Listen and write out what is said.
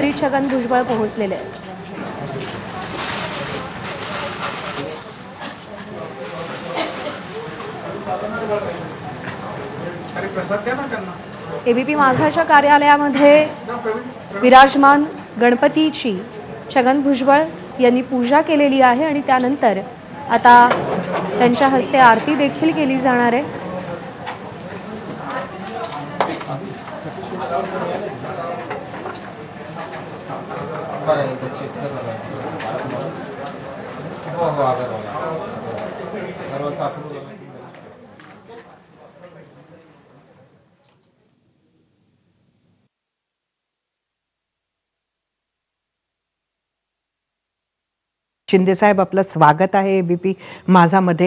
घरी छगन भुजबळ पोहोचलेले आहेत. एबीपी माझाच्या कार्यालयामध्ये विराजमान गणपतीची छगन भुजबळ यांनी पूजा केलेली आहे आणि त्यानंतर आता त्यांच्या हस्ते आरती देखील केली जाणार आहे. शिंदे साहेब, आपलं स्वागत आहे एबीपी माझामध्ये.